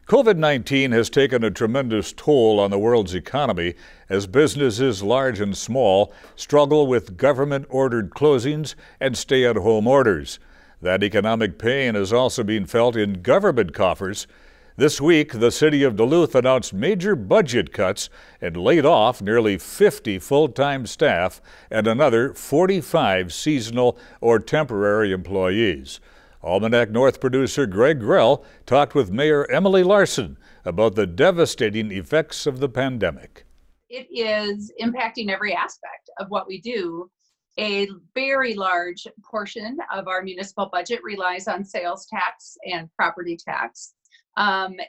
COVID-19 has taken a tremendous toll on the world's economy as businesses large and small struggle with government-ordered closings and stay-at-home orders. That economic pain is also being felt in government coffers. This week, the city of Duluth announced major budget cuts and laid off nearly 50 full-time staff and another 45 seasonal or temporary employees. Almanac North producer Greg Grell talked with Mayor Emily Larson about the devastating effects of the pandemic. It is impacting every aspect of what we do. A very large portion of our municipal budget relies on sales tax and property tax. And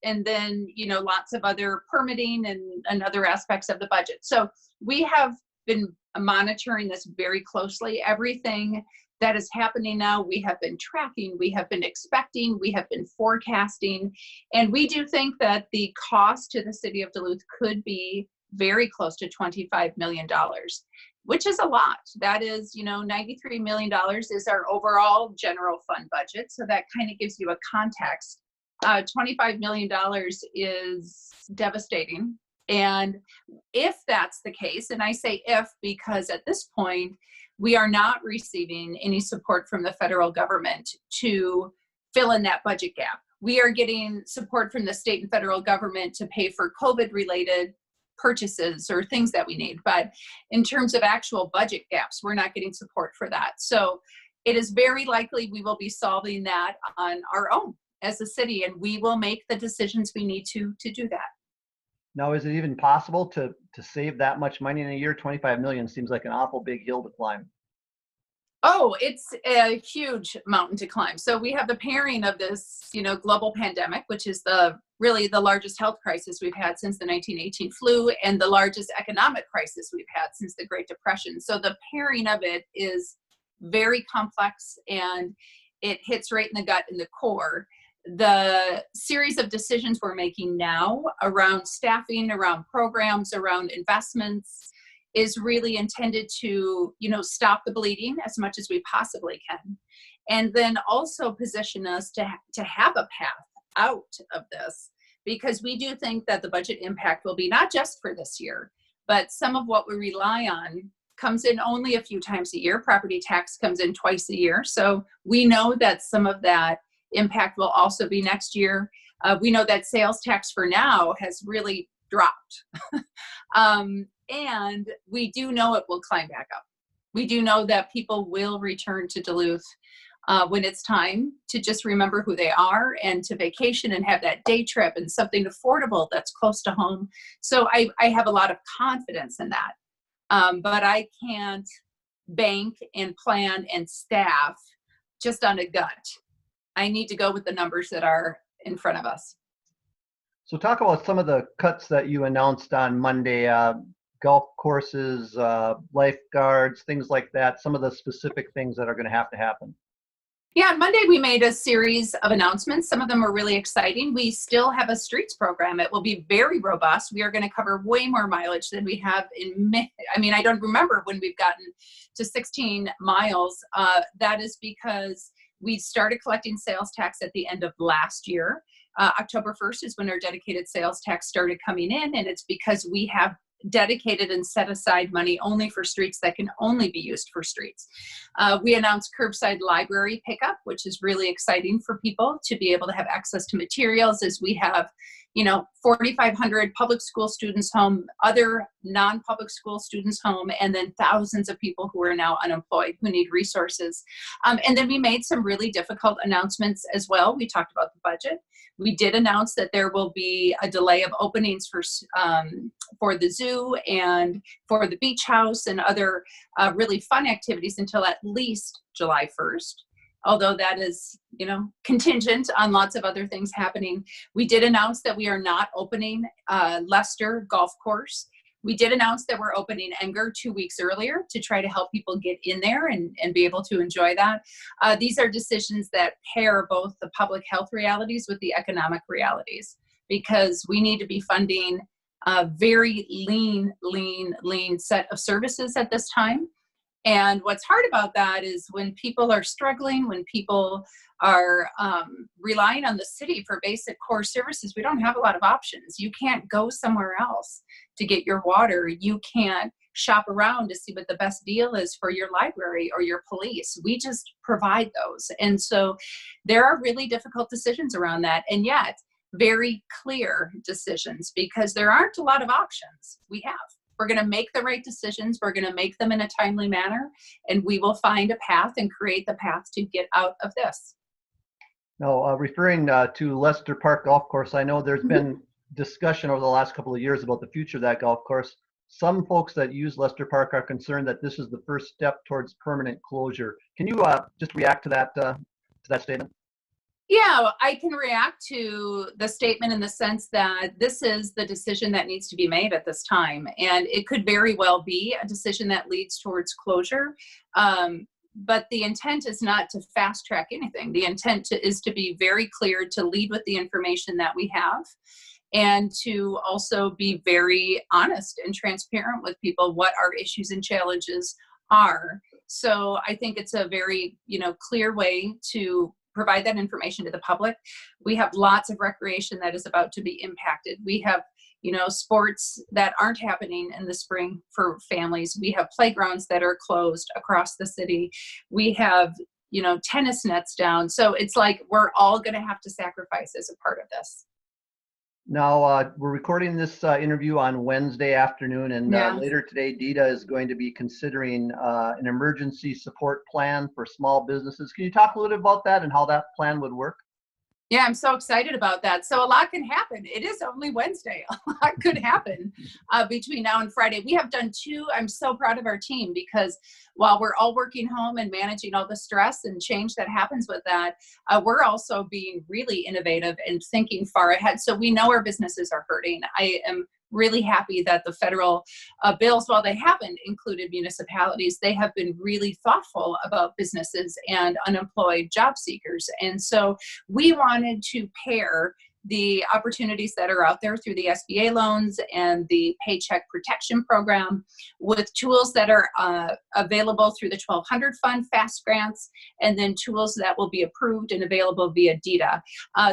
then, lots of other permitting and other aspects of the budget. So we have been monitoring this very closely. Everything that is happening now, we have been tracking, we have been expecting, we have been forecasting, and we do think that the cost to the city of Duluth could be very close to $25 million, which is a lot. That is, $93 million is our overall general fund budget, so that kind of gives you a context. $25 million is devastating. And if that's the case, and I say if because at this point, we are not receiving any support from the federal government to fill in that budget gap. We are getting support from the state and federal government to pay for COVID-related purchases or things that we need. But in terms of actual budget gaps, we're not getting support for that. So it is very likely we will be solving that on our own as a city, and we will make the decisions we need to do that. Now, is it even possible to save that much money in a year? 25 million seems like an awful big hill to climb. Oh, it's a huge mountain to climb. So we have the pairing of this, global pandemic, which is really the largest health crisis we've had since the 1918 flu and the largest economic crisis we've had since the Great Depression. So the pairing of it is very complex and it hits right in the gut in the core. The series of decisions we're making now around staffing, around programs, around investments is really intended to, stop the bleeding as much as we possibly can. And then also position us to have a path out of this, because we do think that the budget impact will be not just for this year, but some of what we rely on comes in only a few times a year. Property tax comes in twice a year. So we know that some of that impact will also be next year. We know that sales tax for now has really dropped. And we do know it will climb back up. We do know that people will return to Duluth when it's time to just remember who they are and to vacation and have that day trip and something affordable that's close to home. So I have a lot of confidence in that. But I can't bank and plan and staff just on a gut. I need to go with the numbers that are in front of us. So talk about some of the cuts that you announced on Monday, golf courses, lifeguards, things like that, some of the specific things that are going to happen. Yeah, on Monday we made a series of announcements. Some of them are really exciting. We still have a streets program. It will be very robust. We are going to cover way more mileage than we have I don't remember when we've gotten to 16 miles. That is because we started collecting sales tax at the end of last year. October 1st is when our dedicated sales tax started coming in, and it's because we have dedicated and set aside money only for streets that can only be used for streets. We announced curbside library pickup, which is really exciting for people to be able to have access to materials, as we have 4,500 public school students home, other non-public school students home, and then thousands of people who are now unemployed who need resources. And then we made some really difficult announcements as well. We talked about the budget. We did announce that there will be a delay of openings for the zoo and for the beach house and other really fun activities until at least July 1st. Although that is, contingent on lots of other things happening. We did announce that we are not opening Leicester Golf Course. We did announce that we're opening Enger 2 weeks earlier to try to help people get in there and be able to enjoy that. These are decisions that pair both the public health realities with the economic realities, because we need to be funding a very lean set of services at this time. And what's hard about that is when people are struggling, when people are relying on the city for basic core services, we don't have a lot of options. You can't go somewhere else to get your water. You can't shop around to see what the best deal is for your library or your police. We just provide those. And so there are really difficult decisions around that, and yet very clear decisions, because there aren't a lot of options we have. We're going to make the right decisions. We're going to make them in a timely manner, and we will find a path and create the path to get out of this. Now, referring to Lester Park Golf Course, I know there's been discussion over the last couple of years about the future of that golf course. Some folks that use Lester Park are concerned that this is the first step towards permanent closure. Can you just react to that statement? Yeah, I can react to the statement in the sense that this is the decision that needs to be made at this time. And it could very well be a decision that leads towards closure. But the intent is not to fast track anything. The intent is to be very clear, to lead with the information that we have, and to also be very honest and transparent with people what our issues and challenges are. So I think it's a very, clear way to provide that information to the public. We have lots of recreation that is about to be impacted. We have, sports that aren't happening in the spring for families. We have playgrounds that are closed across the city. We have, tennis nets down. So it's like we're all going to have to sacrifice as a part of this. Now, we're recording this interview on Wednesday afternoon, and later today, DEDA is going to be considering an emergency support plan for small businesses. Can you talk a little bit about that and how that plan would work? Yeah, I'm so excited about that. So a lot can happen. It is only Wednesday. A lot could happen between now and Friday. We have done I'm so proud of our team, because while we're all working home and managing all the stress and change that happens with that, we're also being really innovative and thinking far ahead. So we know our businesses are hurting. I am really happy that the federal bills, while they haven't included municipalities, they have been really thoughtful about businesses and unemployed job seekers. And so we wanted to pair the opportunities that are out there through the SBA loans and the Paycheck Protection Program with tools that are available through the 1200 Fund FAST grants, and then tools that will be approved and available via DEDA.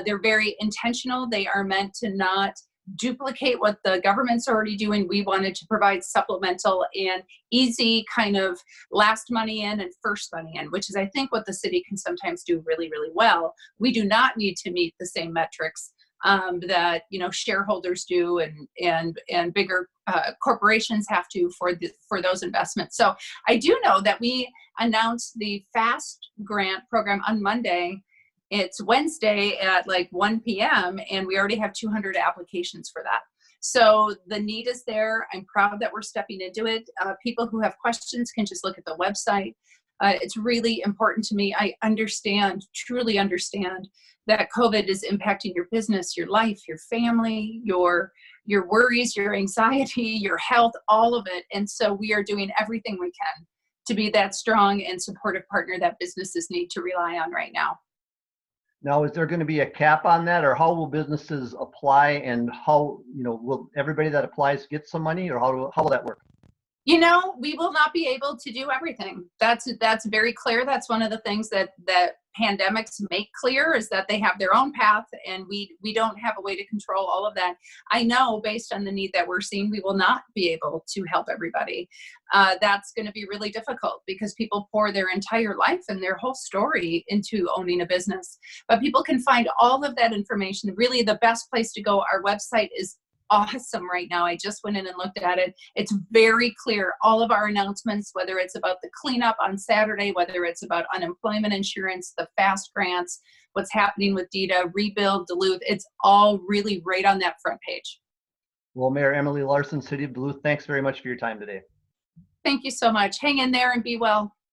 They're very intentional. They are meant to not duplicate what the government's already doing. We wanted to provide supplemental and easy kind of last money in and first money in, which is, I think, what the city can sometimes do really, really well. We do not need to meet the same metrics that shareholders do and bigger corporations have to for those investments. So I do know that we announced the FAST grant program on Monday. It's Wednesday at like 1 p.m. and we already have 200 applications for that. So the need is there. I'm proud that we're stepping into it. People who have questions can just look at the website. It's really important to me. I truly understand that COVID is impacting your business, your life, your family, your worries, your anxiety, your health, all of it. And so we are doing everything we can to be that strong and supportive partner that businesses need to rely on right now. Now, is there going to be a cap on that, or how will businesses apply, and how, will everybody that applies get some money, or how will that work? We will not be able to do everything. That's very clear. That's one of the things that pandemics make clear, is that they have their own path, and we don't have a way to control all of that. I know, based on the need that we're seeing, we will not be able to help everybody. That's going to be really difficult, because people pour their entire life and their whole story into owning a business. But people can find all of that information. Really, the best place to go, our website is awesome right now. I just went in and looked at it. It's very clear. All of our announcements, whether it's about the cleanup on Saturday, whether it's about unemployment insurance, the FAST grants, what's happening with DEDA, Rebuild, Duluth, it's all really right on that front page. Well, Mayor Emily Larson, City of Duluth, thanks very much for your time today. Thank you so much. Hang in there and be well.